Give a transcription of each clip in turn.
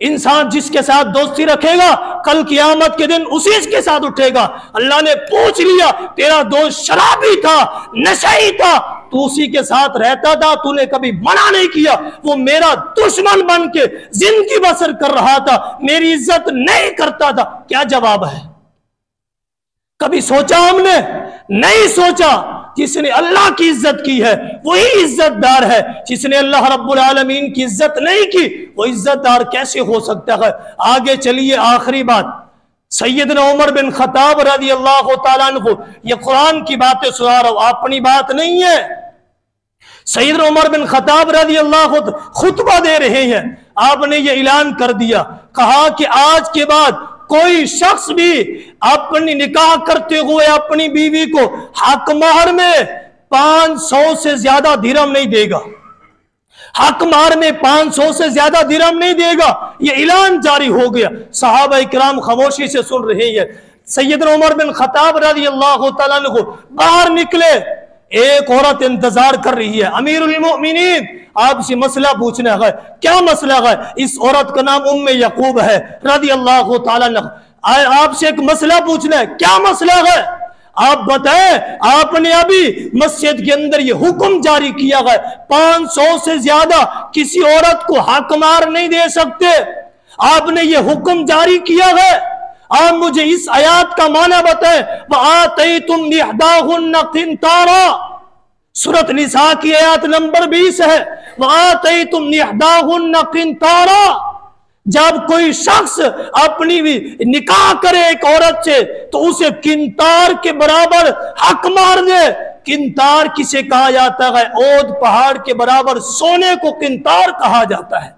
इंसान जिसके साथ दोस्ती रखेगा कल कियामत के दिन उसी के साथ उठेगा। अल्लाह ने पूछ लिया, तेरा दोस्त शराबी था, नशई था, तू उसी के साथ रहता था, तूने कभी मना नहीं किया, वो मेरा दुश्मन बन के जिंदगी बसर कर रहा था, मेरी इज्जत नहीं करता था। क्या जवाब है? कभी सोचा हमने? नहीं सोचा। जिसने अल्लाह की इज्जत की है वही इज्जतदार है, जिसने अल्लाह रब्बुल आलमीन की इज्जत नहीं की वो इज्जतदार कैसे हो सकता है? आगे चलिए, आखिरी बात, सैयदना उमर बिन खत्ताब रज़ी अल्लाह तआला अन्हु, ये कुरान की बातें सुना रहा हूं, अपनी बात नहीं है। सैयदना उमर बिन खत्ताब रज़ी अल्लाह खुतबा दे रहे हैं, आपने ये ऐलान कर दिया, कहा कि आज के बाद कोई शख्स भी अपनी निकाह करते हुए अपनी बीवी को हक महर में 500 से ज्यादा दिरहम नहीं देगा, हक महर में 500 से ज्यादा दिरहम नहीं देगा। ये ऐलान जारी हो गया। सहाबा इकराम खामोशी से सुन रहे हैं। सैयदना उमर बिन खत्ताब रज़ी अल्लाह तआला अन्हु बाहर निकले, एक औरत इंतजार कर रही है। अमीरुल मोमिनीन, आपसे मसला पूछना है। क्या मसला है? इस औरत का नाम उम्मे यकूब है रज़ी अल्लाह तआला अन्हा। आपसे एक मसला पूछना है। क्या मसला है? आप बताएं। आपने अभी मस्जिद के अंदर ये हुक्म जारी किया है 500 से ज्यादा किसी औरत को हक मार नहीं दे सकते, आपने ये हुक्म जारी किया है। आप मुझे इस आयत का माना बताएं। वआतैतुम इहदाहुन्ना किंतारा, सूरत निसा की आयत नंबर 20 है। वआतैतुम इहदाहुन्ना किंतारा, जब कोई शख्स अपनी निकाह करे एक औरत से तो उसे किंतार के बराबर हक मार दे। किंतार किसे कहा जाता है? ओद पहाड़ के बराबर सोने को किंतार कहा जाता है।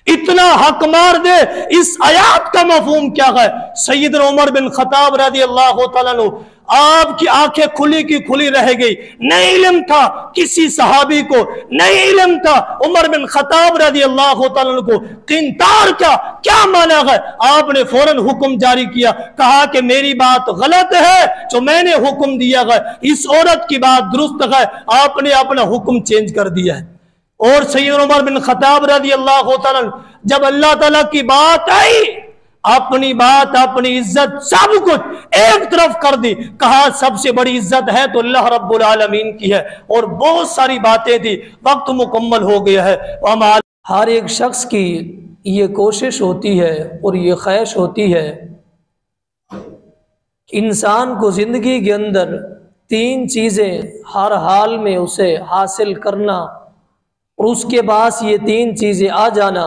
इतना हक मार दे। इस आयत का मफहूम क्या है? सैयदना उमर बिन खत्ताब रज़ी अल्लाह तआला अन्हु, आपकी आंखें खुली की खुली रह गई। नहीं इल्म था किसी सहाबी को, नहीं इल्म था उमर बिन खत्ताब रज़ी अल्लाह तआला अन्हु को किंतार का क्या माना है। आपने फौरन हुक्म जारी किया, कहा कि मेरी बात गलत है जो मैंने हुक्म दिया है, इस औरत की बात दुरुस्त है। आपने अपना हुक्म चेंज कर दिया है। और सैयदना उमर बिन खत्ताब रज़ी अल्लाह तआला अन्हु, जब अल्लाह ताला की बात आई, अपनी बात, अपनी इज्जत सब कुछ एक तरफ कर दी। कहा सबसे बड़ी इज्जत है तो अल्लाह रब्बुल आलमीन की है। और बहुत सारी बातें थी, वक्त मुकम्मल हो गया है। हर एक शख्स की ये कोशिश होती है और ये ख्वाहिश होती है कि इंसान को जिंदगी के अंदर 3 चीजें हर हाल में उसे हासिल करना और उसके पास ये 3 चीजें आ जाना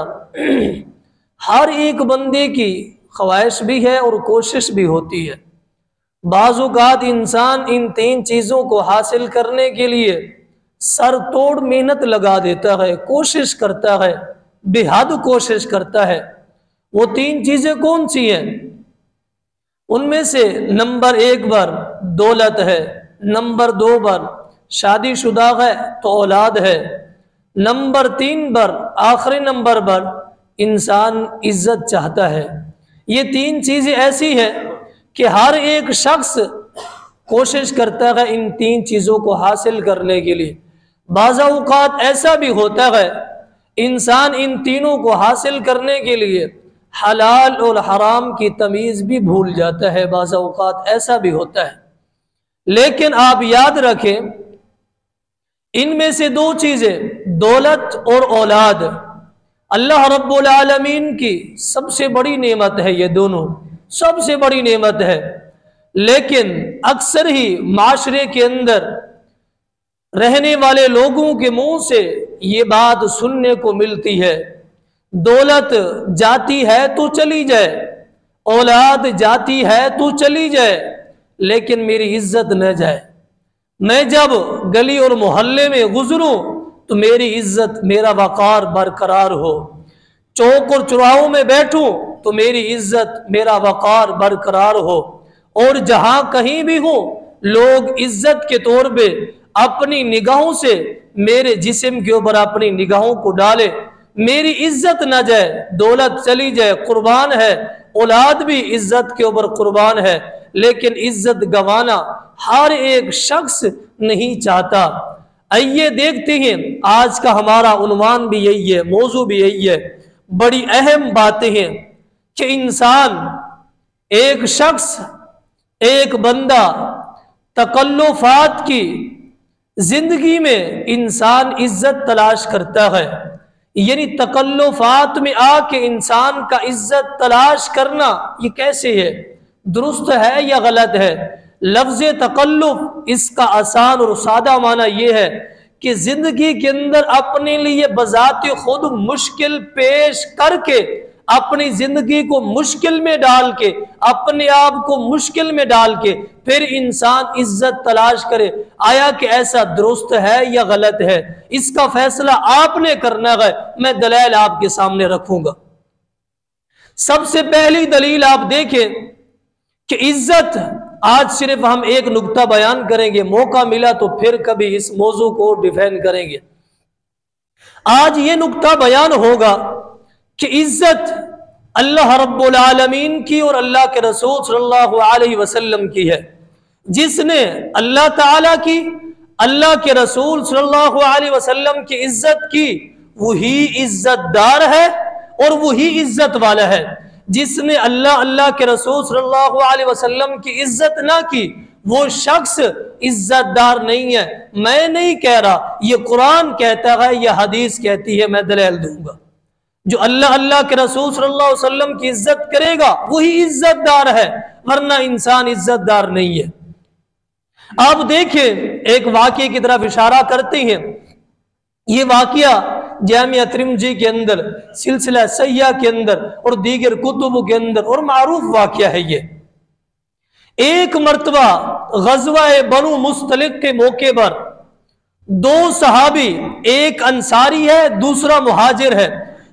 हर एक बंदे की ख्वाहिश भी है और कोशिश भी होती है। बाज़-औक़ात इंसान इन 3 चीज़ों को हासिल करने के लिए सर तोड़ मेहनत लगा देता है, कोशिश करता है, बेहद कोशिश करता है। वो 3 चीज़ें कौन सी हैं? उनमें से नंबर 1 पर दौलत है, नंबर 2 पर शादीशुदा है तो औलाद है, नंबर 3 पर आखिरी नंबर पर इंसान इज्जत चाहता है। ये 3 चीजें ऐसी हैं कि हर एक शख्स कोशिश करता है इन 3 चीजों को हासिल करने के लिए। बाज़-औक़ात ऐसा भी होता है इंसान इन तीनों को हासिल करने के लिए हलाल और हराम की तमीज़ भी भूल जाता है। बाज़-औक़ात ऐसा भी होता है। लेकिन आप याद रखें, इनमें से 2 चीजें, दौलत और औलाद, अल्लाह रब्बुल आलमीन की सबसे बड़ी नेमत है। ये दोनों सबसे बड़ी नेमत है। लेकिन अक्सर ही माशरे के अंदर रहने वाले लोगों के मुंह से ये बात सुनने को मिलती है, दौलत जाती है तो चली जाए, औलाद जाती है तो चली जाए, लेकिन मेरी इज्जत न जाए। मैं जब गली और मोहल्ले में गुजरूं तो मेरी इज्जत, मेरा वक़ार बरकरार हो। चौक और चौराहों में बैठूं तो मेरी इज्जत, मेरा वक़ार बरकरार हो। और जहां कहीं भी हो लोग इज्जत के तौर पे अपनी निगाहों से मेरे जिस्म के ऊपर अपनी निगाहों को डाले, मेरी इज्जत न जाए, दौलत चली जाए, कुर्बान है, औलाद भी इज्जत के ऊपर कुर्बान है। लेकिन इज्जत गंवाना हर एक शख्स नहीं चाहता। आइए देखते हैं, आज का हमारा उन्वान भी यही है, मौजू भी यही है। बड़ी अहम बातें हैं कि इंसान, एक शख्स, एक बंदा तकल्लुफात की जिंदगी में इंसान इज्जत तलाश करता है। यानी तकल्लुफात में आके इंसान का इज्जत तलाश करना ये कैसे है, दुरुस्त है या गलत है? लफ्ज तकल्लुफ, इसका आसान और सादा माना यह है कि जिंदगी के अंदर अपने लिए बजाते खुद मुश्किल पेश करके, अपनी जिंदगी को मुश्किल में डाल के, अपने आप को मुश्किल में डाल के फिर इंसान इज्जत तलाश करे। आया कि ऐसा दुरुस्त है या गलत है? इसका फैसला आपने करना है। मैं दलील आपके सामने रखूंगा। सबसे पहली दलील आप देखें कि इज्जत, आज सिर्फ हम एक नुक्ता बयान करेंगे, मौका मिला तो फिर कभी इस मौजू को डिफाइन करेंगे। आज ये नुक्ता बयान होगा कि इज्जत अल्लाह रब्बुल आलमीन की और अल्लाह के रसूल सल्लल्लाहु अलैहि वसल्लम की है। जिसने अल्लाह ताला की, अल्लाह के रसूल सल्लल्लाहु अलैहि वसल्लम की इज्जत की, वही इज्जतदार है और वही इज्जत वाला है। जिसने अल्लाह के रसूल सल्लल्लाहु अलैहि वसल्लम की इज्जत ना की, वो शख्स इज्जतदार नहीं है। मैं नहीं कह रहा, ये कुरान कहता है, यह हदीस कहती है, मैं दलील दूंगा। जो अल्लाह के रसूल सल्लल्लाहु अलैहि वसल्लम की इज्जत करेगा वही इज्जतदार है, वरना इंसान इज्जतदार नहीं है। आप देखें, एक वाक़े की तरफ इशारा करते हैं। ये वाक़या जामिया तिरमिज़ी के अंदर, सिलसिला सहिह के अंदर और दीगर कुतुब के अंदर और मारूफ वाक़या है। ये एक मर्तबा ग़ज़वा बनु मुस्तलिक के मौके पर दो सहाबी, एक अंसारी है दूसरा मुहाजिर है,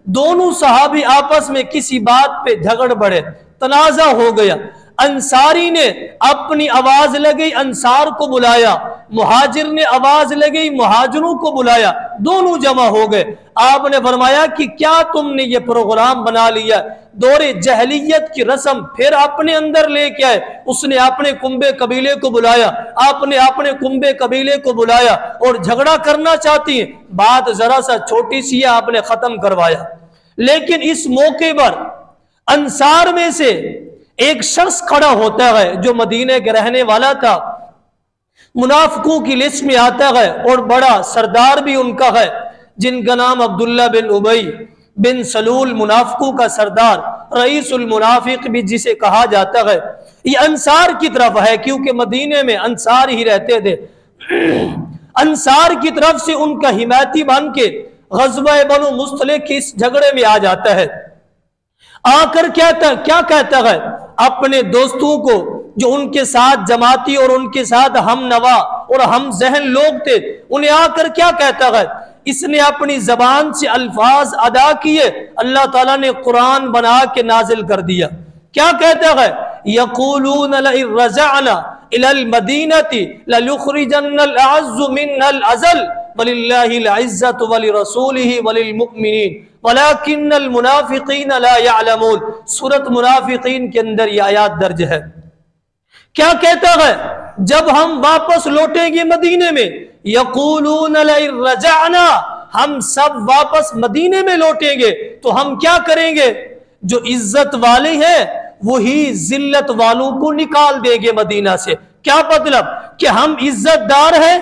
दोनों सहाबी आपस में किसी बात पे झगड़ पड़े, तनाजा हो गया। अंसारी ने अपनी आवाज लगाई, अंसार को बुलाया, मुहाजिर ने आवाज लगाई, मुहाजिरों को बुलाया, दोनों जमा हो गए। आपने फरमाया कि क्या तुमने ये प्रोग्राम बना लिया, दौरे जहलियत की रस्म फिर अपने अंदर लेके आए। उसने अपने कुंबे कबीले को बुलाया, आपने अपने कुंबे कबीले को बुलाया और झगड़ा करना चाहती है। बात जरा सा छोटी सी है, आपने खत्म करवाया। लेकिन इस मौके पर अंसार में से एक शख्स खड़ा होता है जो मदीने के रहने वाला था, मुनाफिकों की लिस्ट में आता है और बड़ा सरदार भी उनका है, जिनका नाम अब्दुल्ला बिन उबई बिन सलूल, मुनाफिकों का सरदार, रईसुल मुनाफिक भी जिसे कहा जाता है। ये अंसार की तरफ है, क्योंकि मदीने में अंसार ही रहते थे। अंसार की तरफ से उनका हिमायती बन के ग़ज़वा बनु मुस्तलिक की इस झगड़े में आ जाता है। आकर क्या कहता है अपने दोस्तों को, जो उनके साथ जमाती और उनके साथ हम नवा और हम जहन लोग थे, उन्हें आकर क्या कहता है? इसने अपनी जबान से अल्फाज अदा किए, अल्लाह ताला ने कुरान बना के नाजिल कर दिया। क्या कहता है? यक़ूलून लइन रजअना इलल मदीनति लयुखरिजन्नल अअज़्ज़ु मिन्नल अज़ल वलिल्लाहिल इज़्ज़तु वलिरसूलिहि वलिलमुमिनीन वलाकिन्नल मुनाफिकीन ला यअलमून। सूरत मुनाफिकीन के अंदर यह आयत दर्ज है। क्या कहता है? जब हम वापस लौटेंगे मदीने में, यक़ूलून लइन रजअना, हम सब वापस मदीने में लौटेंगे तो हम क्या करेंगे? जो इज्जत वाले हैं वही जिल्लत वालों को निकाल देंगे मदीना से। क्या मतलब? कि हम इज्जतदार हैं,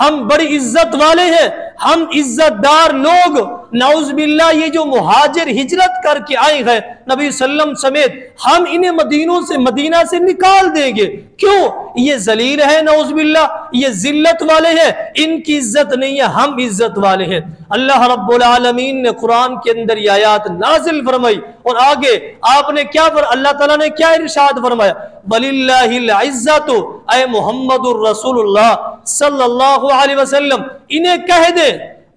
हम बड़ी इज्जत वाले हैं, हम इज्जतदार लोग, नाउज़ बिल्लाह, ये जो मुहाजिर हिजरत करके आए हैं नबी सल्लम समेत, हम इन्हें मदीना से निकाल देंगे। क्यों? ये जलील है, नाउज़ बिल्लाह, ये जिल्लत वाले हैं, इनकी इज्जत नहीं है, हम इज्जत वाले हैं। अल्लाह रब्बुल आलमीन ने कुरान के अंदर ये आयत नाजिल फरमाई और आगे आपने क्या अल्लाह ताला ने क्या इरशाद फरमाया? वलिल्लाहिल इज़्ज़तु, ऐ मुहम्मदुर रसूलुल्लाह सल्लल्लाहु अलैहि वसल्लम, इन्हें कह दे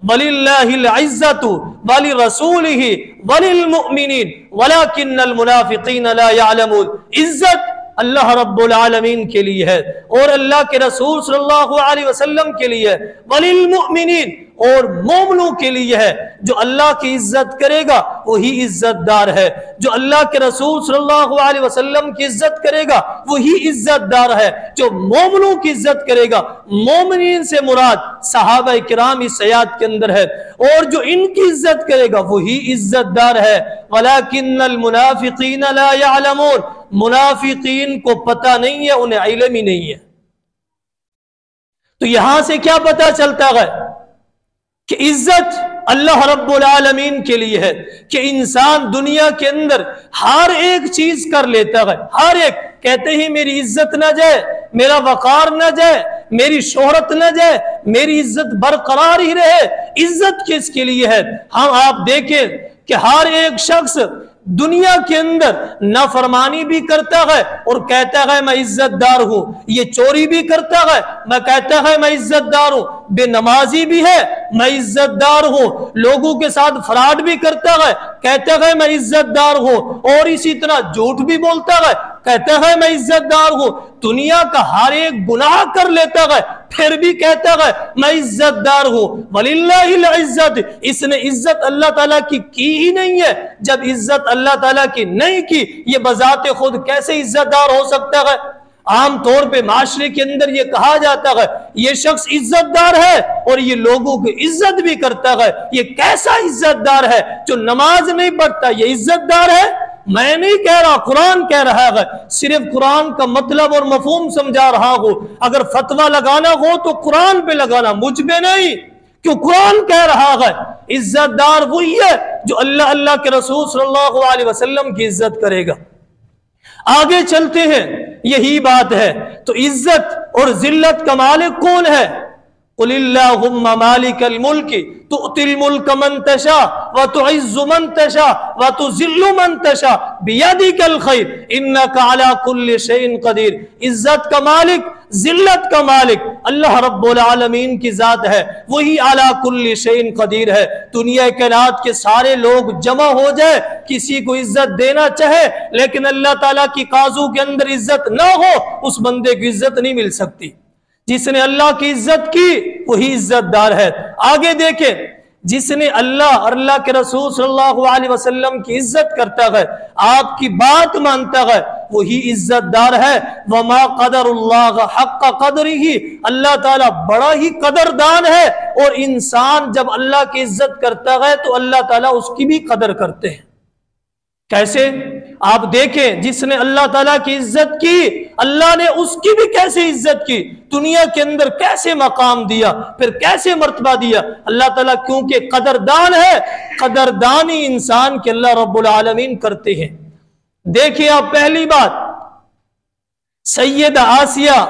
वलिल्लाहिल इज़्ज़तु वलिरसूलिहि वलिलमुमिनीन वलाकिन्नल मुनाफिकीन ला यअलमून। इज्जत अल्लाह रब्बुल आलमीन के लिए है और अल्लाह के रसूल सल्लल्लाहु अलैहि वसल्लम के लिए है, वलिल मुमिनीन और मोमिनों के लिए है। जो अल्लाह की इज्जत करेगा वही इज्जतदार है, जो अल्लाह के रसूल सल्लल्लाहु अलैहि वसल्लम की इज्जत करेगा वही इज्जतदार है, जो मोमिनों की इज्जत करेगा। मोमिनीन से मुराद सहाबा किराम इस आयत के अंदर है, और जो इनकी इज्जत करेगा वही इज्जतदार है। वलाकिन्नल मुनाफिकीन ला यअलमून, मुनाफिकीन को पता नहीं है, उन्हें इल्म ही नहीं है। तो यहां से क्या पता चलता है कि इज्जत अल्लाह रब्बुल आलमीन के लिए है, कि इंसान दुनिया के अंदर हर एक चीज कर लेता है, हर एक, कहते ही मेरी इज्जत ना जाए, मेरा वकार ना जाए, मेरी शोहरत ना जाए, मेरी इज्जत बरकरार ही रहे। इज्जत किसके लिए है? हम आप देखें कि हर एक शख्स दुनिया के अंदर नाफरमानी भी करता है और कहता है मैं इज्जतदार हूं, ये चोरी भी करता है, मैं कहता है मैं इज्जतदार हूं, बेनमाजी भी है, मैं इज्जतदार हूं, लोगों के साथ फ्रॉड भी करता है, कहता है मैं इज्जतदार हूं, और इसी तरह झूठ भी बोलता है, कहता है मैं इज्जतदार हूं। दुनिया का हर एक गुनाह कर लेता है, फिर भी कहता है मैं इज्जतदार हूं। वलिल्लाहिल इज्जत, इसने इज्जत अल्लाह ताला की ही नहीं है। जब इज्जत अल्लाह ताला की नहीं की, ये बजाते खुद कैसे इज्जतदार हो सकता है? आमतौर पे माशरे के अंदर ये कहा जाता है ये शख्स इज्जतदार है और ये लोगों की इज्जत भी करता है। ये कैसा इज्जतदार है? जो नमाज नहीं पढ़ता ये इज्जतदार है? मैं नहीं कह रहा, कुरान कह रहा है। सिर्फ कुरान का मतलब और मफहूम समझा रहा हूं। अगर फतवा लगाना हो तो कुरान पे लगाना, मुझ पे नहीं। क्यों? कुरान कह रहा है इज्जतदार वही है जो अल्लाह अल्लाह के रसूल सल्लल्लाहु अलैहि वसल्लम की इज्जत करेगा। आगे चलते हैं, यही बात है। तो इज्जत और जिल्लत का मालिक कौन है? कुलिल्लाहुम्मा मालिकल मुल्क तुअतिल मुल्क मन तशा व तुइज्जु मन तशा व तुज़िल्लु मन तशा बियदिकल खैर इन्नका अला कुल्लि शैइन कदीर। इज्जत का मालिक, जिल्लत का मालिक अल्लाह रब्बुल आलमीन की जात है, वही अला कुल्लि शैइन कदीर है। दुनिया कायनात के सारे लोग जमा हो जाए, किसी को इज्जत देना चाहे, लेकिन अल्लाह ताला की काजू के अंदर इज्जत ना हो, उस बंदे की इज्जत नहीं मिल सकती। जिसने अल्लाह की इज्जत की वही इज्जतदार है। आगे देखें, जिसने अल्लाह और अल्लाह के रसूल सल्लल्लाहु अलैहि वसल्लम की इज्जत करता है, आपकी बात मानता है, वही इज्जतदार है। वमा कदरुल्लाह हक्का कदरिही, अल्लाह ताला बड़ा ही कदरदान है। और इंसान जब अल्लाह की इज्जत करता है तो अल्लाह ताला उसकी भी कदर करते हैं। कैसे? आप देखें, जिसने अल्लाह ताला की इज्जत की, अल्लाह ने उसकी भी कैसे इज्जत की, दुनिया के अंदर कैसे मकाम दिया, फिर कैसे मर्तबा दिया। अल्लाह ताला क्योंकि कदरदान है, कदरदानी इंसान के अल्लाह रब्बुल आलमीन करते हैं। देखिए आप, पहली बात, सैयदा आसिया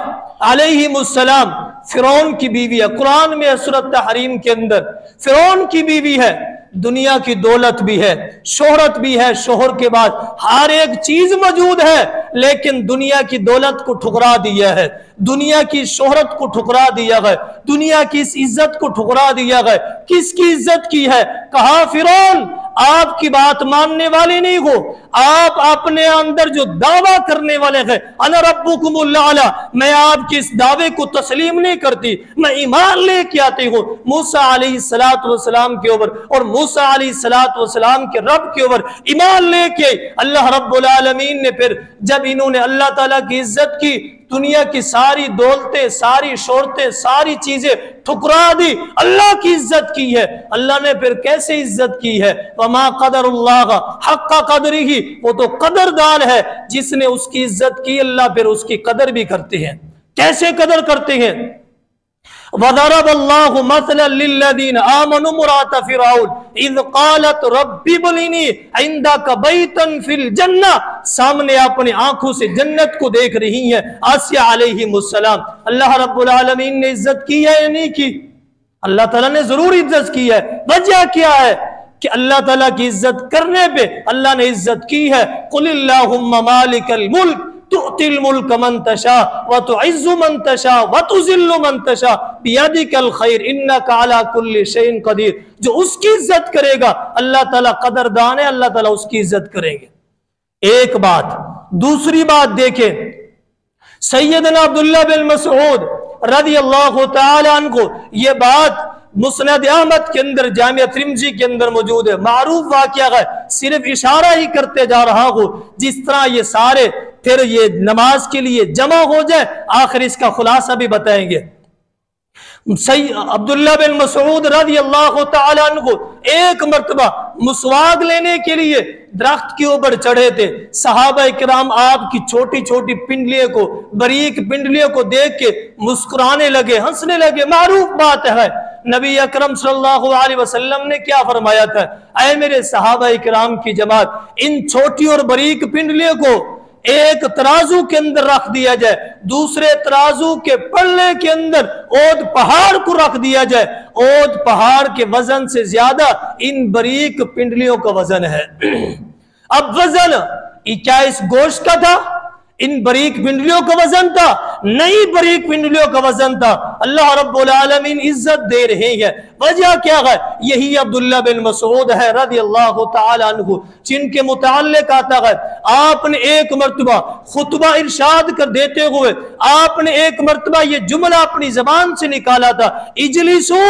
अलैहिमुस्सलाम फिरौन की बीवी है। कुरान में सूरत तहरीम के अंदर फिरौन की बीवी है। दुनिया की दौलत भी है, शोहरत भी है, शोहर के बाद हर एक चीज मौजूद है, लेकिन दुनिया की दौलत को ठुकरा दिया है, दुनिया की शोहरत को ठुकरा दिया है, दुनिया की इस इज्जत को ठुकरा दिया है। किसकी इज्जत की है? कहा फिरौन आपकी बात मानने वाले नहीं हो, आप अपने अंदर जो दावा करने वाले हैं, अना रब्बुकुमुल आला, मैं आपके इस दावे को तस्लीम नहीं करती, मैं ईमान लेके आती हूँ मूसा अलैहिस्सलातु वस्सलाम के ऊपर और मूसा अलैहिस्सलातु वस्सलाम के रब के ऊपर ईमान लेके अल्लाह रब्बुल आलमीन ने फिर जब इन्होंने अल्लाह ताला की इज्जत की, दुनिया की सारी दौलतें, सारी शोहरतें, सारी चीजें ठुकरा दी, अल्लाह की इज्जत की है। अल्लाह ने फिर कैसे इज्जत की है? वमा कदरुल्लाह हक्का कदरिही, वो तो कदरदान है, जिसने उसकी इज्जत की अल्लाह फिर उसकी कदर भी करते हैं। कैसे कदर करते हैं? वदरबल्लाहु मसलन लिल्लज़ीना आमनू मुरात फिरऔन इज़ क़ालत रब्बी इब्नी इंदका बैतन फिल जन्नह, सामने अपनी आंखों से जन्नत को देख रही हैं आसिया अलैहिमुस्सलाम। अल्लाह रब्बुल आलमीन ने इज्जत की है या नहीं की? अल्लाह ताला ने जरूर इज्जत की है। वजह क्या है कि अल्लाह ताला की इज्जत करने पे अल्लाह ने इज्जत की है। कुलिल्लाहुम्मा मालिकल मुल्क तुअतिल मुल्क मन तशा व तुइज्जु मन तशा व तुज़िल्लु मन तशा बियदिकल खैर इन्नका अला कुल्लि शैइन कदीर। जो उसकी इज्जत करेगा अल्लाह ताला कदरदान है, अल्लाह ताला उसकी इज्जत करेंगे। एक बात। दूसरी बात देखें, सैयदना अब्दुल्लाह बिन मसऊद रज़ी अल्लाह तआला अन्हु ये बात मुस्नद अहमद के अंदर, जामिया तिर्मिज़ी के अंदर मौजूद है। मारूफ वाक़या है, सिर्फ इशारा ही करते जा रहा हूं। जिस तरह ये सारे फिर ये नमाज के लिए जमा हो जाए, आखिर इसका खुलासा भी बताएंगे। अब्दुल्लाह बिन मसऊद रज़ी अल्लाह तआला अन्हु एक मर्तबा मुसवाक लेने के लिए दरख्त के ऊपर चढ़े थे। सहाबा किराम आपकी छोटी छोटी पिंडलियों को, बारीक पिंडलियों को देख के मुस्कुराने लगे, हंसने लगे। मारूफ बात है, नबी अकरम सल्लल्लाहु अलैहि वसल्लम ने क्या फरमाया था, ऐ मेरे सहाबा किराम की जमात, इन छोटी और बारीक पिंडलियों को एक तराजू के अंदर रख दिया जाए, दूसरे तराजू के पल्ले के अंदर ओद पहाड़ को रख दिया जाए, ओद पहाड़ के वजन से ज्यादा इन बारीक पिंडलियों का वजन है। अब वजन क्या इस गोश्त का था, इन बारीक पिंडलियों का वजन था? नहीं, बारीक पिंडलियों का वजन था। अल्लाह रब्बुल आलमीन इज्जत दे रहे हैं। वजह क्या है? यही अब्दुल्लाह बिन मसऊद है रज़ी अल्लाह तआला अन्हु, जिनके मुताल्लिक आता है, आपने एक मर्तबा खुतबा इरशाद कर देते हुए आपने एक मर्तबा ये जुमला अपनी जबान से निकाला था, इजलिसू,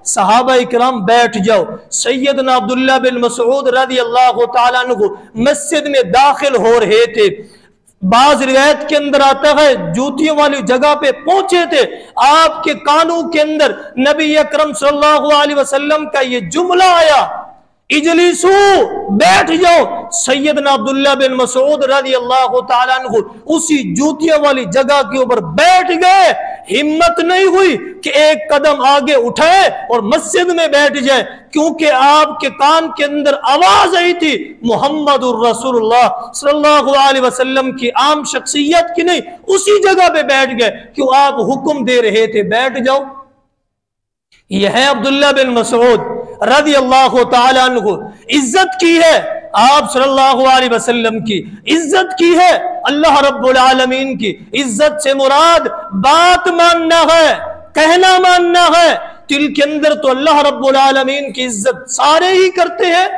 सहाबा इकराम बैठ जाओ। सैयदना अब्दुल्लाह बिन मसऊद रज़ी अल्लाह तआला अन्हु मस्जिद में दाखिल हो रहे थे। बाज रिवायत के अंदर आता है जूतियों वाली जगह पे पहुंचे थे, आपके कानों के अंदर नबी अकरम सल्लल्लाहु अलैहि वसल्लम का ये जुमला आया, इजलिसू, बैठ जाओ। सैयदना अब्दुल्लाह बिन मसऊद रज़ी अल्लाह तआला अन्हु उसी जूतियों वाली जगह के ऊपर बैठ गए। हिम्मत नहीं हुई कि एक कदम आगे उठाए और मस्जिद में बैठ जाए, क्योंकि आपके कान के अंदर आवाज आई थी मुहम्मदुर रसूलुल्लाह सल्लल्लाहु अलैहि वसल्लम की, आम शख्सियत की नहीं। उसी जगह पे बैठ गए, क्यों आप हुक्म दे रहे थे बैठ जाओ। यह है अब्दुल्लाह बिन मसऊद रज़ी अल्लाह तआला अन्हु। इज्जत की है आप सल्लल्लाहु अलैहि वसल्लम की, इज्जत की है अल्लाह रब्बुल आलमीन की। इज्जत से मुराद बात मानना है, कहना मानना है। दिल के अंदर तो अल्लाह रब्बुल आलमीन की इज्जत सारे ही करते हैं,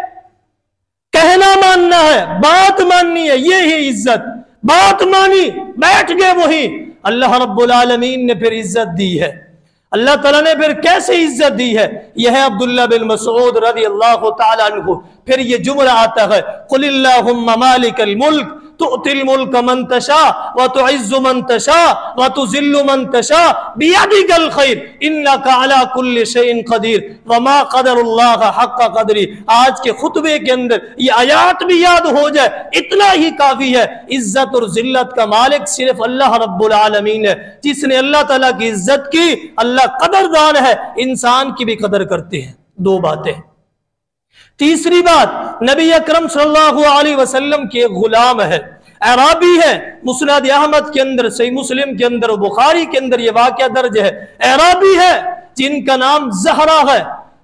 कहना मानना है, बात माननी है, ये ही इज्जत। बात मानी, बैठ गए वही, अल्लाह रब्बुल आलमीन ने फिर इज्जत दी है। अल्लाह ताला ने फिर कैसे इज्जत दी है, यह है अब्दुल्लाह बिन मसऊद रज़ी अल्लाह तआला अन्हु। फिर ये जुमला आता है, कुलिल्लाहुम्मा मालिकल मुल्क तुअतिल मुल्क मन तशा व तुइज्जु मन तशा व तुज़िल्लु मन तशा बियदिकल खैर इन्नका अला कुल्लि शैइन कदीर व मा क़दरुल्लाह हक़्क़ क़दरी। आज के खुतबे के अंदर ये आयात भी याद हो जाए, इतना ही काफी है। इज्जत और जिल्लत का मालिक सिर्फ अल्लाह रब्बुल आलमीन है। जिसने अल्लाह ताला की इज्जत की, अल्लाह कदरदान है, इंसान की भी कदर करते हैं। दो बातें। तीसरी बात, नबी अकरम सल्लल्लाहु अलैहि वसल्लम के गुलाम है, अराबी है। मुस्नद अहमद के अंदर, सही मुस्लिम के अंदर, बुखारी के अंदर ये वाक़या दर्ज है। अराबी है जिनका नाम ज़हरा है,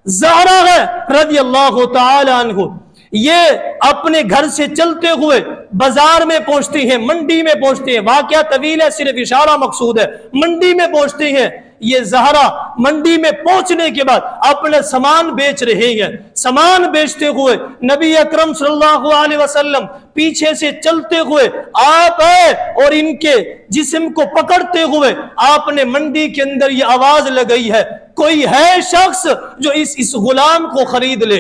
ज़हरा है रज़ी अल्लाह तआला अन्हु। ये अपने घर से चलते हुए बाजार में पहुंचती हैं, मंडी में पहुंचती हैं। वाक़या तवील है, सिर्फ इशारा मकसूद है। मंडी में पहुंचती हैं ये ज़हरा। मंडी में पहुंचने के बाद अपने सामान बेच रहे हैं। सामान बेचते हुए नबी अकरम सल्लल्लाहु अलैहि वसल्लम पीछे से चलते हुए आप है और इनके जिस्म को पकड़ते हुए आपने मंडी के अंदर ये आवाज लगाई है, कोई है शख्स जो इस गुलाम को खरीद ले,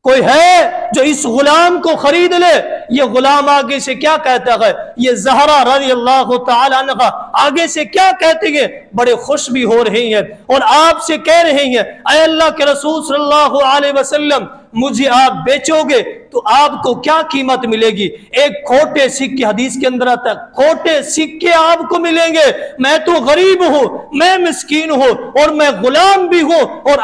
कोई है जो इस गुलाम को खरीद ले। ये गुलाम आगे से क्या कहता है, ये ज़हरा रज़ी अल्लाह तआला अन्हा आगे से क्या कहते हैं, बड़े खुश भी हो रहे हैं और आपसे कह रहे हैं, ऐ अल्लाह के रसूल सल्लल्लाहु अलैहि वसल्लम, मुझे आप बेचोगे तो आपको क्या कीमत मिलेगी? एक खोटे सिक्के, हदीस के अंदर आता है, खोटे सिक्के आपको मिलेंगे। मैं तो गरीब हूं, मैं मिस्कीन हूं और मैं गुलाम भी हूं और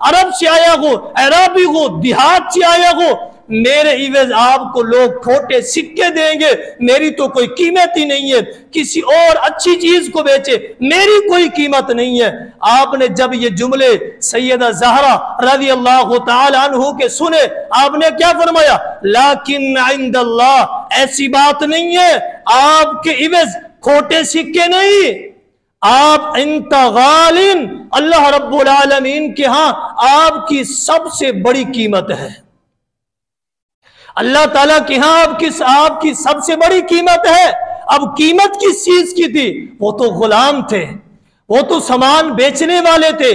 अरब से आया हूं, अरबी हूं, देहात से आया हूं। मेरे इवज आपको लोग खोटे सिक्के देंगे, मेरी तो कोई कीमत ही नहीं है। किसी और अच्छी चीज को बेचे, मेरी कोई कीमत नहीं है। आपने जब ये जुमले सैयदा ज़हरा रज़ी अल्लाह तआला अन्हु के सुने, आपने क्या फरमाया, लाकिन इंदल्लाह, ऐसी बात नहीं है, आपके इवज खोटे सिक्के नहीं, आप इंतगालिन, अल्लाह रब्बुल आलमीन के यहां आपकी सबसे बड़ी कीमत है। अल्लाह ताला के यहां आपकी सबसे बड़ी कीमत है। अब कीमत किस चीज की थी? वो तो गुलाम थे, वो तो सामान बेचने वाले थे,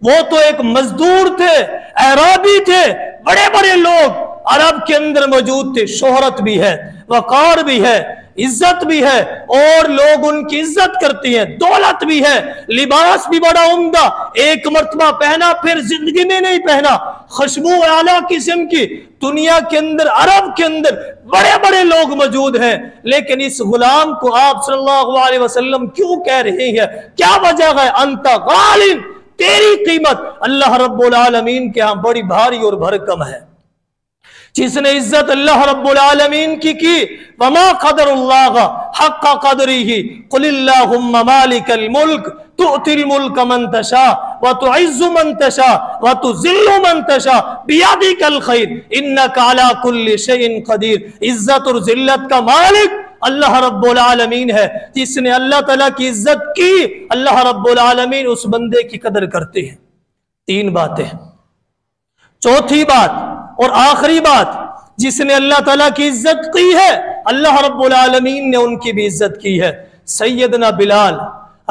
वो तो एक मजदूर थे, अराबी थे, बड़े बड़े लोग अरब के अंदर मौजूद थे। शोहरत भी है, वकार भी है, इज्जत भी है और लोग उनकी इज्जत करते हैं, दौलत भी है, लिबास भी बड़ा उम्दा, एक मर्तबा पहना फिर जिंदगी में नहीं पहना, खुशबू आला किस्म की। दुनिया के अंदर, अरब के अंदर बड़े बड़े लोग मौजूद हैं, लेकिन इस गुलाम को आप सल्लल्लाहु अलैहि वसल्लम क्यों कह रहे हैं? क्या वजह है? अंता गालिब, तेरी कीमत अल्लाह रब्बुल आलमीन के यहां बड़ी भारी और भरकम है। जिसने इज्जत अल्लाह रब्बुल आलमीन की वमा क़दरुल्लाह हक़्क़ क़दरिही क़ुलिल्लाहुम्मा मालिकल मुल्क तुअतिल मुल्क मन तशा व तुइज़्ज़ु मन तशा व तुज़िल्लु मन तशा बियदिकल खैर इन्नका अला कुल्लि शैइन क़दीर। इज्जत और जिल्लत का मालिक अल्लाह रब्बुल आलमीन है। जिसने अल्लाह ताला की इज्जत की, अल्लाह रब्बुल आलमीन उस बंदे की कदर करते हैं। तीन बातें। चौथी बात और आखिरी बात, जिसने अल्लाह ताला की इज्जत की है, अल्लाह रब्बुल आलमीन ने उनकी भी इज्जत की है। सैयदना बिलाल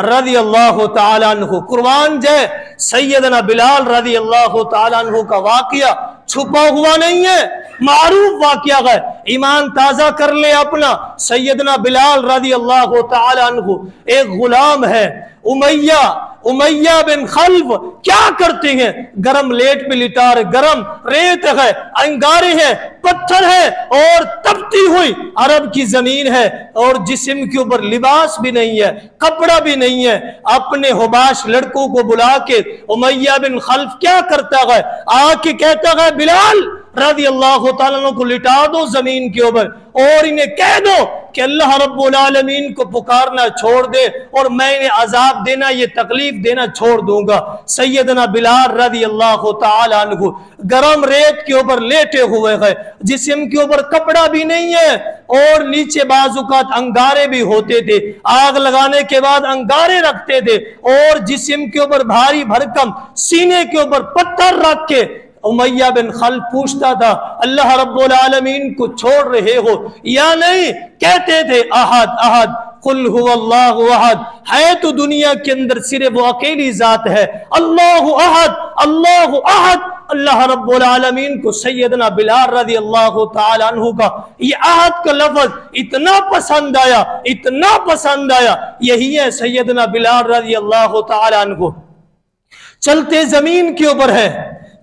रज़ी अल्लाह ताला अन्हु, कुर्बान जाए, सैयदना बिलाल रज़ी अल्लाह ताला अन्हु का वाकया छुपा हुआ नहीं है, मारूफ वाकया है। ईमान ताजा कर ले अपना। सैयदना बिलाल रज़ी अल्लाह ताला अन्हु एक गुलाम है, उमैया बिन खल्फ। क्या करते हैं? गरम लेट पे लिटा रहे, गरम रेत है, अंगारे है, पत्थर है और तपती हुई अरब की जमीन है और जिस्म के ऊपर लिबास भी नहीं है, कपड़ा भी नहीं है। अपने हुबाश लड़कों को बुला के उमैया बिन खल्फ क्या करता है? आके कहता है बिलाल रज़ी अल्लाह तआला को लिटा दो जमीन के ऊपर और इन्हें कह दो कि अल्लाह रब्बुल आलमीन को पुकारना छोड़ दे और मैं इन्हें अजाब देना, ये तकलीफ देना छोड़ दूंगा। सैयदना बिलाल रज़ी अल्लाह तआला अन्हु गरम रेत के ऊपर लेटे हुए हैं, जिस्म के ऊपर कपड़ा भी नहीं है और नीचे बाजुकात अंगारे भी होते थे, आग लगाने के बाद अंगारे रखते थे और जिस्म के ऊपर भारी भरकम सीने के ऊपर पत्थर रख के उमैया बिन खल्फ पूछता था अल्लाह रब्बुल आलमीन को छोड़ रहे हो या नहीं? कहते थे अहद अहद कुल हुवल्लाहु अहद। है तो दुनिया के अंदर सिर्फ वो अकेली जात है, अल्लाहु अहद अल्लाहु अहद। अल्लाह रब्बुल आलमीन को सैयदना बिलाल रज़ी अल्लाह तआला अन्हु का ये अहद का लफ्ज इतना पसंद आया, इतना पसंद आया। यही है सैयदना बिलाल रज़ी अल्लाह तआला अन्हु। चलते जमीन के ऊपर है,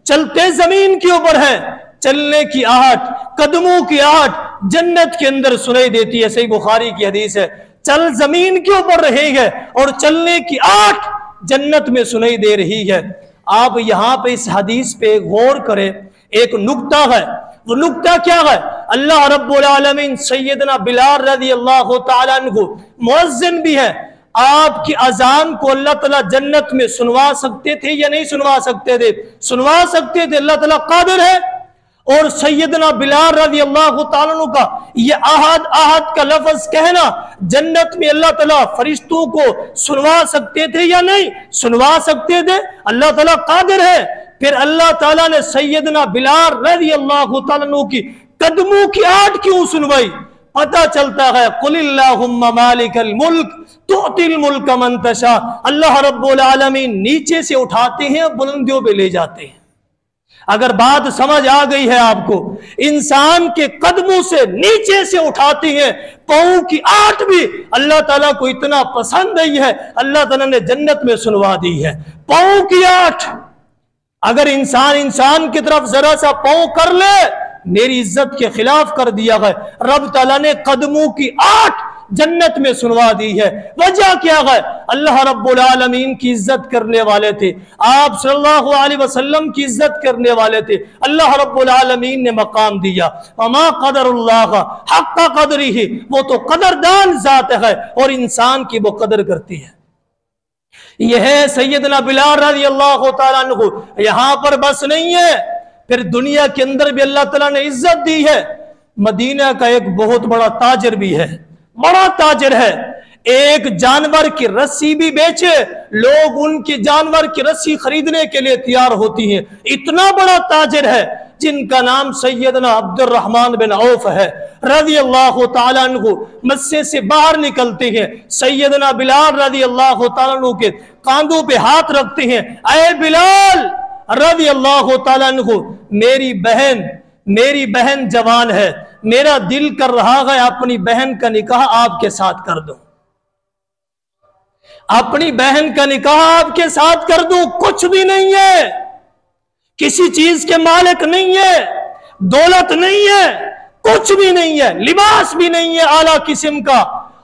चलते जमीन के ऊपर है, चलने की आहट, कदमों की आहट जन्नत के अंदर सुनाई देती है। सही बुखारी की हदीस है, चल जमीन के ऊपर रहेगा और चलने की आहट जन्नत में सुनाई दे रही है। आप यहाँ पे इस हदीस पे गौर करें, एक नुक्ता है। वो नुक्ता क्या है? अल्लाह रब्बुल आलमीन सैयदना बिलाल रज़ी अल्लाह तआला अन्हु मुअज्जिन भी है। आपकी अजान को अल्लाह ताला जन्नत में सुनवा सकते थे या नहीं सुनवा सकते थे? सुनवा सकते थे, अल्लाह ताला कादिर है। और सैयदना बिलाल रज़ी अल्लाह तआला अन्हु का ये अहद अहद का लफ्ज कहना जन्नत में अल्लाह ताला फरिश्तों को सुनवा सकते थे या नहीं सुनवा सकते थे? अल्लाह ताला कादिर है। फिर अल्लाह ताला ने सैयदना बिलाल रज़ी अल्लाह तआला अन्हु की कदमों की आहट क्यों सुनवाई? पता चलता है कुलिल्लाहुम्मा मालिकल मुल्क तुअतिल मुल्क मन तशा। अल्लाह रब्बुल आलमीन नीचे से उठाते हैं, बुलंदियों पे ले जाते हैं। अगर बात समझ आ गई है आपको, इंसान के कदमों से नीचे से उठाती है। पांव की आहट भी अल्लाह ताला को इतना पसंद आई है, अल्लाह ताला ने जन्नत में सुनवा दी है। पांव की आहट, अगर इंसान की तरफ जरा सा पांव कर ले, मेरी इज्जत के खिलाफ कर दिया है। रब ताला ने कदमों की आहट जन्नत में सुनवा दी है। वजह क्या है? अल्लाह रब्बुल आलमीन की इज्जत करने वाले थे, आप सल्लल्लाहु अलैहि वसल्लम की इज्जत करने वाले थे। अल्लाह रब्बुल आलमीन ने मकाम दिया। वमा क़दरुल्लाह हक़्क़ क़दरिही, वो तो कदरदान जात है और इंसान की वो कदर करती है। यह है सैयदना बिलाल रज़ी अल्लाह तआला अन्हु। यहां पर बस नहीं है, फिर दुनिया के अंदर भी अल्लाह ताला ने इज्जत दी है। मदीना का एक बहुत बड़ा ताजिर भी है, बड़ा ताजिर है, एक जानवर की रस्सी भी बेचे, लोग उनके जानवर की रस्सी खरीदने के लिए तैयार होती हैं। इतना बड़ा ताजिर है जिनका नाम सैयदना अब्दुर्रहमान बिन औफ है रज़ी अल्लाह ताला अन्हु। मस्जिद से बाहर निकलते हैं, सैयदना बिलाल रज़ी अल्लाह ताला अन्हु के कांधों पे हाथ रखते हैं, ऐ बिलाल रज़ी अल्लाह ताला अन्हु, मेरी बहन जवान है, मेरा दिल कर रहा है अपनी बहन का निकाह आपके साथ कर दूं, अपनी बहन का निकाह आपके साथ कर दूं। कुछ भी नहीं है, किसी चीज के मालिक नहीं है, दौलत नहीं है, कुछ भी नहीं है, लिबास भी नहीं है आला किस्म का,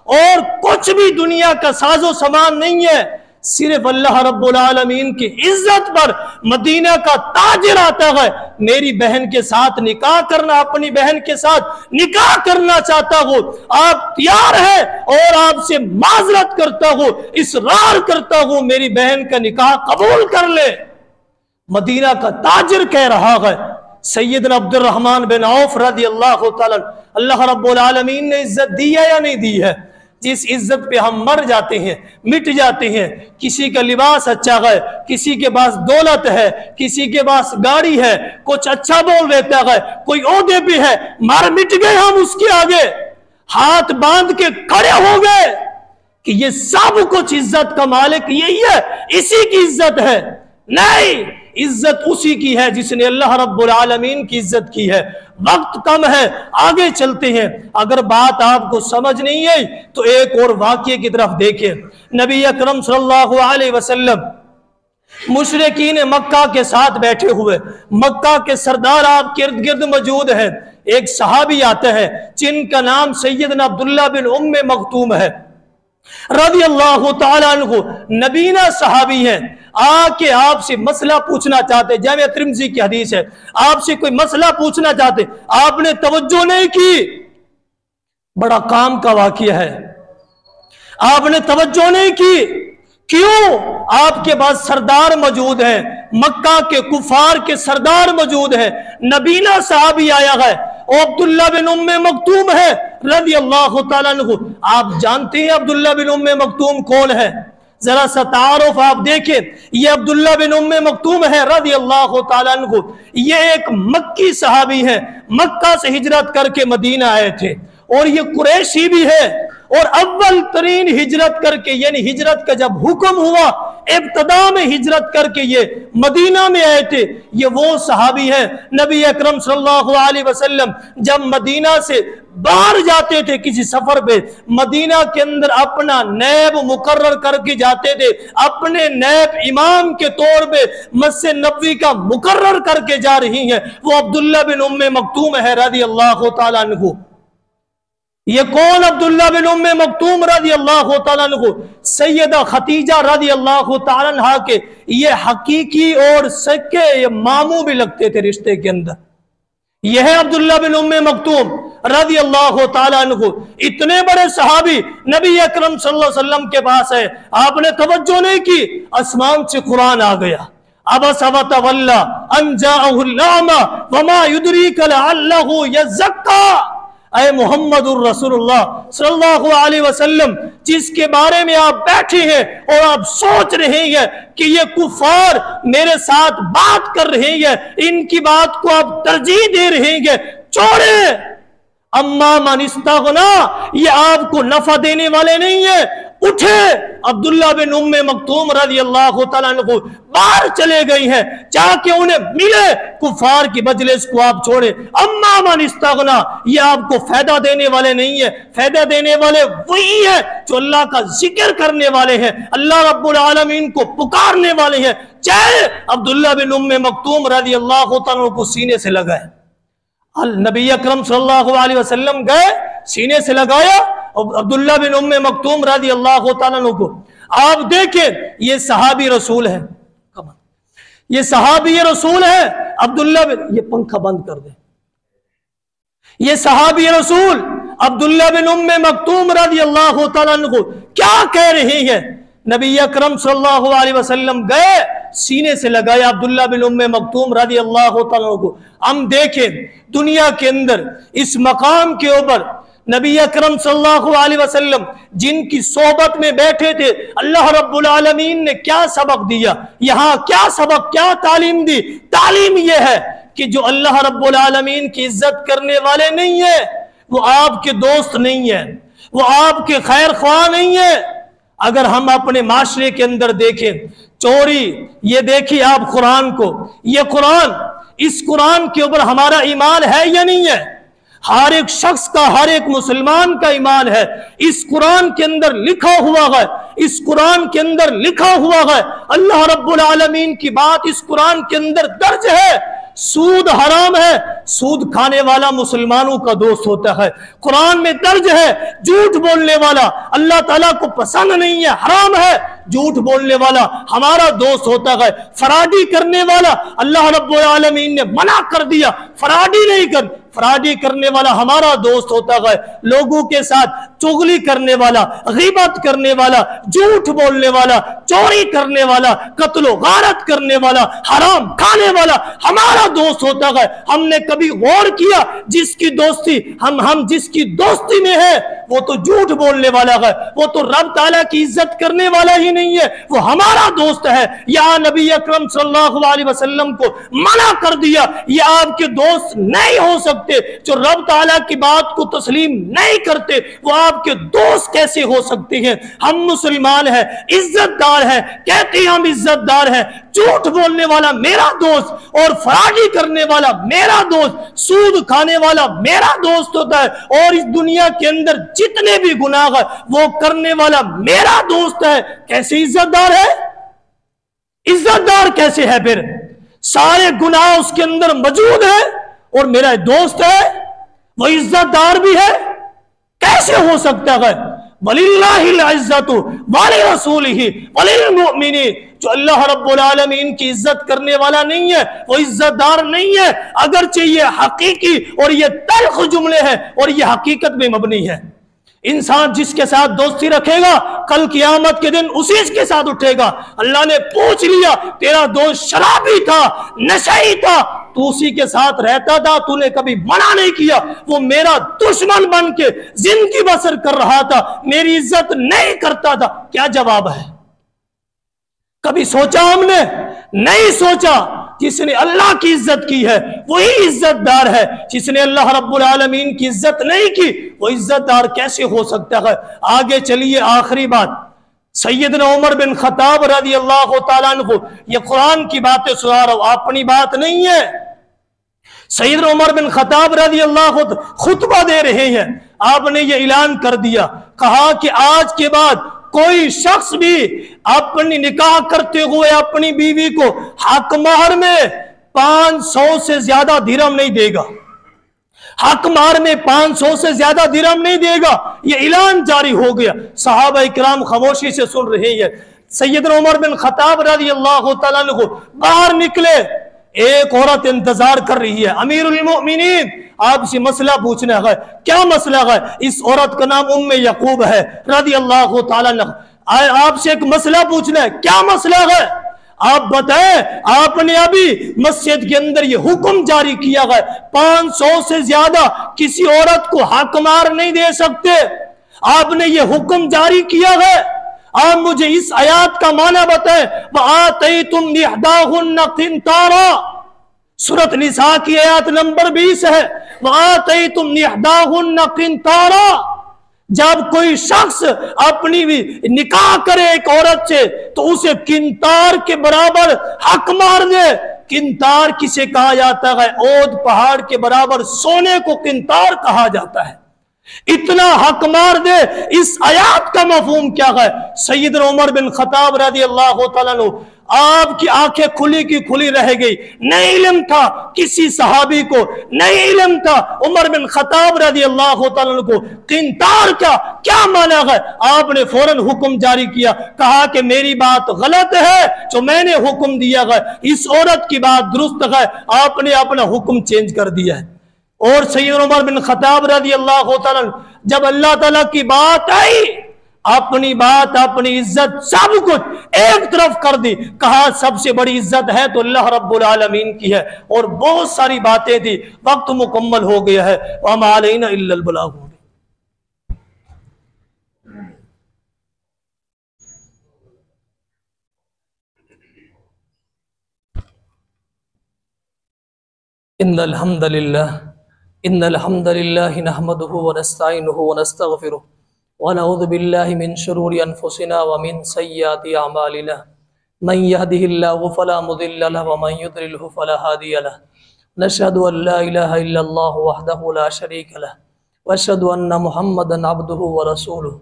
और कुछ भी दुनिया का साजो सामान नहीं है, सिर्फ अल्लाह रब्बुल आलमीन की इज्जत पर मदीना का ताजिर आता है, मेरी बहन के साथ निकाह करना, अपनी बहन के साथ निकाह करना चाहता हूं, आप तैयार है? और आपसे माजरत करता हूं, इसरार करता हूं, मेरी बहन का निकाह कबूल कर ले। मदीना का ताजिर कह रहा है। सैयदना अब्दुर्रहमान बिन औफ रज़ी अल्लाह ताला, अल्लाह रब्बुल आलमीन ने इज्जत दी है या नहीं दी है? जिस इज्जत पे हम मर जाते हैं, मिट जाते हैं, किसी का लिबास अच्छा है, किसी के पास दौलत है, किसी के पास गाड़ी है, कुछ अच्छा बोल देता है, कोई ओहदे पे है, मर मिट गए हम उसके आगे, हाथ बांध के खड़े हो गए कि ये सब कुछ इज्जत का मालिक यही है, इसी की इज्जत है। नहीं, इज्जत उसी की है जिसने अल्लाह रब्बुल आलमीन की इज्जत की है। वक्त कम है, आगे चलते हैं। अगर बात आपको समझ नहीं आई तो एक और वाक़ये की तरफ देखें। नबी अकरम सल्लल्लाहु अलैहि वसल्लम मुशरिकीन मक्का के साथ बैठे हुए, मक्का के सरदार आपके इर्द गिर्द मौजूद हैं। एक सहाबी आते हैं जिनका नाम सैयदना अब्दुल्लाह बिन उम्मे मखतूम है रज़ी अल्लाह ताला अन्हु, नबीना सहाबी हैं, आके आपसे मसला पूछना चाहते, जामिया तिर्मिज़ी की हदीस है, आपसे कोई मसला पूछना चाहते, आपने तवज्जो नहीं की। बड़ा काम का वाक़या है, आपने तवज्जो नहीं की। क्यों? आपके पास सरदार मौजूद हैं, मक्का के कुफार के सरदार मौजूद हैं, नबीना सहाबी आया है, अब्दुल्लाह बिन उम्मे मखतूम है रज़ी अल्लाह ताला अन्हु। आप जानते हैं अब्दुल्लाह बिन उम्मे मखतूम कौन है? जरा सा तारुफ आप देखें, ये अब्दुल्लाह बिन उम्मे मखतूम है रज़ी अल्लाह ताला अन्हु। ये एक मक्की सहाबी है, मक्का से हिजरत करके मदीना आए थे, और ये कुरैशी भी है, और अव्वल तरीन हिजरत करके, यानी हिजरत का जब हुक्म हुआ, इब्तदा में हिजरत करके ये मदीना में आए थे। ये वो सहाबी हैं, नबी अकरम सल्लल्लाहु अलैहि वसल्लम जब मदीना से बाहर जाते थे किसी सफर पे, मदीना के अंदर अपना नैब मुकर्रर करके जाते थे, अपने नैब इमाम के तौर पे मस्जिद नबवी का मुकर्रर करके जा रही हैं। वो अब्दुल्लाह बिन उम्मे मखतूम है रज़ी अल्लाह ताला अन्हु। ये कौन? अब्दुल्लाह बिन उम्मे मखतूम रज़ी अल्लाह ताला अन्हु सैयदा खतीजा रज़ी अल्लाह ताला अन्हा के ये हकीकी और सच्चे ये मामू भी लगते थे रिश्ते के अंदर। यह है अब्दुल्लाह बिन उम्मे मखतूम रज़ी अल्लाह ताला अन्हु। इतने बड़े सहाबी नबी अकरम सल्लल्लाहु अलैहि वसल्लम के पास है, आपने तवज्जो नहीं की, आसमान से कुरान आ गया, अबसा व तवल्ला अन जाअहुल अमा वमा युद्रिका लअल्लहु यज़क्का। ऐ मोहम्मदुर रसूलुल्लाह सल्लल्लाहु अलैहि वसल्लम, जिसके बारे में आप बैठे हैं और आप सोच रहे हैं कि ये कुफार मेरे साथ बात कर रहे हैं, इनकी बात को आप तरजीह दे रहे हैं, छोड़े। अम्मा मन इस्तगना, ये आपको नफा देने वाले नहीं है। उठे, अब्दुल्लाह बिन उम्मे मखतूम रज़ी अल्लाह ताला अन्हु बाहर चले गई हैं, जाके उन्हें मिले, कुफार की मजलिस को आप छोड़े। अम्मा मन इस्तगना, ये आपको फायदा देने वाले नहीं है, फायदा देने वाले वही है जो अल्लाह का जिक्र करने वाले हैं, अल्लाह रब्बुल आलमीन को पुकारने वाले हैं। चाहे अब्दुल्लाह बिन उम्मे मखतूम रज़ी अल्लाह ताला को सीने से लगाए, नबी अकरम सल्लल्लाहु अलैहि वसल्लम गए, सीने से लगाया अब्दुल्लाह बिन उम्मे मखतूम रज़ी अल्लाह ताला अन्हु को। आप देखें, ये सहाबी रसूल है, ये सहाबी रसूल है अब्दुल्लाह बिन, ये पंखा बंद कर दे, ये सहाबी रसूल अब्दुल्लाह बिन उम्मे मखतूम रज़ी अल्लाह ताला अन्हु क्या कह रहे हैं? नबी अकरम सल्लल्लाहु अलैहि वसल्लम गए, सीने से लगाया अब्दुल्लाह बिन उम्मे मखतूम रज़ी अल्लाह ताला अन्हु को। हम देखें दुनिया के अंदर इस मकाम के ऊपर नबी अकरम सल्लल्लाहु अलैहि वसल्लम जिनकी सोहबत में बैठे थे, अल्लाह रब्बुल आलमीन ने क्या सबक दिया, यहां क्या सबक, क्या तालीम दी? तालीम यह है कि जो अल्लाह रब्बुल आलमीन की इज्जत करने वाले नहीं है, वो आपके दोस्त नहीं है, वो आपके खैर ख्वाह नहीं है। अगर हम अपने माशरे के अंदर देखें, चोरी, ये देखिए आप कुरान को, ये कुरान, इस कुरान के ऊपर हमारा ईमान है या नहीं है? हर एक शख्स का, हर एक मुसलमान का ईमान है। इस कुरान के अंदर लिखा हुआ है, इस कुरान के अंदर लिखा हुआ है, अल्लाह रब्बुल आलमीन की बात इस कुरान के अंदर दर्ज है। सूद हराम है, सूद खाने वाला मुसलमानों का दोस्त होता है। कुरान में दर्ज है, झूठ बोलने वाला अल्लाह ताला को पसंद नहीं है, हराम है। झूठ बोलने वाला हमारा दोस्त होता है। फराडी करने वाला अल्लाह रब्बुल आलमीन ने मना कर दिया, फराडी नहीं कर, फराडी करने वाला हमारा दोस्त होता है। लोगों के साथ चुगली करने वाला, गीबत करने वाला, झूठ बोलने वाला, चोरी करने वाला, कत्लो गारत करने वाला, हराम खाने वाला हमारा दोस्त होता है। हमने कभी गौर किया जिसकी दोस्ती हम जिसकी दोस्ती में है वो तो झूठ बोलने वाला है, वो तो रब ताला की इज्जत करने वाला ही नहीं है, वो हमारा दोस्त है। या नबी अकरम सल्लल्लाहु अलैहि वसल्लम को मना कर दिया, ये आपके दोस्त नहीं हो सकते। जो रब ताला की बात को तस्लीम नहीं करते वो आपके दोस्त कैसे हो सकते हैं? हम मुसलमान हैं, इज्जतदार हैं, कहते हैं हम इज्जतदार हैं। झूठ बोलने वाला मेरा दोस्त और फराडी करने वाला मेरा दोस्त, सूद खाने वाला मेरा दोस्त होता है, और इस दुनिया के अंदर जितने भी गुनाह है वो करने वाला मेरा दोस्त है। कैसे इज्जतदार है? इज्जतदार कैसे है? फिर सारे गुनाह उसके अंदर मौजूद है और मेरा दोस्त है, वो इज्जतदार भी है, कैसे हो सकता है? वलिल्लाहिल इज्जतु वलिरसूलिही वलिलमुमिनीन। जो अल्लाह रब्बुल आलमीन की इज्जत करने वाला नहीं है वो इज्जतदार नहीं है, अगरचे ये हकीकी और ये तल्ख जुमले हैं और ये हकीकत में मबनी है। इंसान जिसके साथ दोस्ती रखेगा कल क़यामत के दिन उसी के साथ उठेगा। अल्लाह ने पूछ लिया, तेरा दोस्त शराबी था, नशई था, तू उसी के साथ रहता था, तूने कभी मना नहीं किया, वो मेरा दुश्मन बन के जिंदगी बसर कर रहा था, मेरी इज्जत नहीं करता था। क्या जवाब है? कभी सोचा हमने? नहीं सोचा। जिसने अल्लाह की इज्जत की है वही इज्जतदार है, जिसने अल्लाह रब्बुल आलमीन की इज्जत नहीं की वो इज्जतदार कैसे हो सकता है? आगे चलिए, आखिरी बात, सैयदना उमर बिन खत्ताब रज़ी अल्लाह ताला अन्हु, ये कुरान की बातें सुना रहा हूं, अपनी बात नहीं है। सैयदना उमर बिन खत्ताब रज़ी अल्लाह खुतबा दे रहे हैं, आपने ये ऐलान कर दिया, कहा कि आज के बाद कोई शख्स भी अपनी निकाह करते हुए अपनी बीवी को हक महर में 500 से ज्यादा दिरहम नहीं देगा, हक महर में 500 से ज्यादा दिरहम नहीं देगा। ये ऐलान जारी हो गया। सहाबा इकराम खामोशी से सुन रहे हैं। सैयदना उमर बिन खत्ताब रज़ी अल्लाह तआला अन्हु बाहर निकले, एक औरत इंतजार कर रही है। अमीरुल मोमिनीन, आपसे मसला पूछना है। क्या मसला है? इस औरत का नाम उम्मे यकूब है रज़ी अल्लाह ताला अन्हा। आपसे एक मसला पूछना है। क्या मसला है? आप बताएं। आपने अभी मस्जिद के अंदर ये हुक्म जारी किया है 500 से ज्यादा किसी औरत को हक मार नहीं दे सकते, आपने ये हुक्म जारी किया है। आप मुझे इस आयत का माना बताएं। वआतैतुम लिहदाहुन्ना किंतारा, सूरत निसा की आयत नंबर 20 है। वआतैतुम लिहदाहुन्ना किंतारा, जब कोई शख्स अपनी निकाह करे एक औरत से तो उसे किंतार के बराबर हक मार दे। किंतार किसे कहा जाता है? ओद पहाड़ के बराबर सोने को किंतार कहा जाता है। इतना हक मार दे। इस आयत का मफहूम क्या है? सैयदना उमर बिन खत्ताब रज़ी अल्लाह तआला अन्हु, आपकी आंखें खुली की खुली रह गई। नहीं इल्म था किसी सहाबी को, नहीं इल्म था उमर बिन खत्ताब रज़ी अल्लाह तआला अन्हु को किंतार का क्या माना है। आपने फौरन हुक्म जारी किया, कहा कि मेरी बात गलत है जो मैंने हुक्म दिया है, इस औरत की बात दुरुस्त है। आपने अपना हुक्म चेंज कर दिया है। और सैयदना उमर बिन खत्ताब रज़ी अल्लाह तआला जब अल्लाह ताला की बात आई, अपनी बात, अपनी इज्जत सब कुछ एक तरफ कर दी। कहा सबसे बड़ी इज्जत है तो अल्लाह रब्बुल आलमीन की है। और बहुत सारी बातें थी, वक्त मुकम्मल हो गया है। वमा अलैना इल्लल बलाग। इन्नल हम्दलिल्लाह नहमदुहु व नस्तईनुहु व नस्तगफिरुह व नऊज़ु बिल्लाहि मिन शुरूरि अनफुसिना व मिन सय्यिआति अमालिना मन यहदिहिल्लाहु फला मुदिल्ल लहु व मन युद्लिलहु फला हादिय लहु नशहदु अन ला इलाहा इल्लल्लाह वहदहु ला शरीक लहु व अशहदु अन्न मुहम्मदन अब्दुहु व रसूलुहु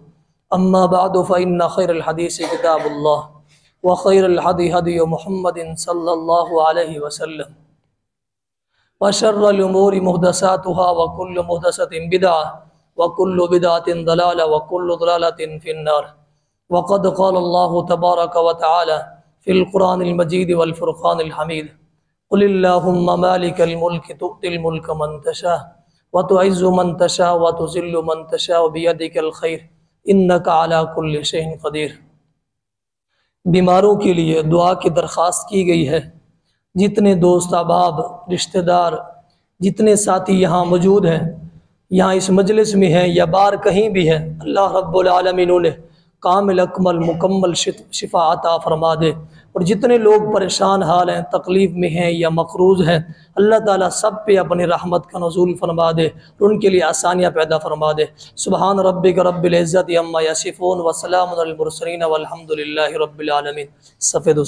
अम्मा बअदु फ़इन्न खैरल हदीसि किताबुल्लाह व खैरल हदी हदी मुहम्मदिन सल्लल्लाहु अलैहि वसल्लम व शर्रल उमूरि मुहदसातुहा व कुल्लु मुहदसतिन बिदअह व कुल्लु बिदअतिन दलाला व कुल्लु दलालतिन फिन्नार व क़द क़ाल अल्लाहु तबारक व तआला फ़िल क़ुरानिल मजीद वल फ़ुरक़ानिल हमीद क़ुलिल्लाहुम्मा मालिकल मुल्क तु'तिल मुल्क मन तशा व तु'इज़्ज़ु मन तशा व तुज़िल्लु मन तशा व बियदिकल खैर इन्नका अला कुल्लि शैइन क़दीर। बीमारों के लिए दुआ की दरख्वास्त की गई है। जितने दोस्त अहबाब रिश्तेदार जितने साथी यहाँ मौजूद हैं, यहाँ इस मजलिस में हैं या बाहर कहीं भी हैं, अल्लाह रब्बुल आलमीन उन्हें कामिल अकमल मुकम्मल शिफा अता फरमा दे। और जितने लोग परेशान हाल हैं, तकलीफ़ में हैं या मकरूज़ हैं, अल्लाह ताला सब पे अपनी रहमत का नुज़ूल फरमा दे और उनके लिए आसानियाँ पैदा फरमा दे। सुबहान रब्बिक रब्बिल इज़्ज़ति अम्मा यसिफ़ून व सलामुन अलल मुरसलीन वल्हम्दुलिल्लाहि रब्बिल आलमीन। सफ़ेद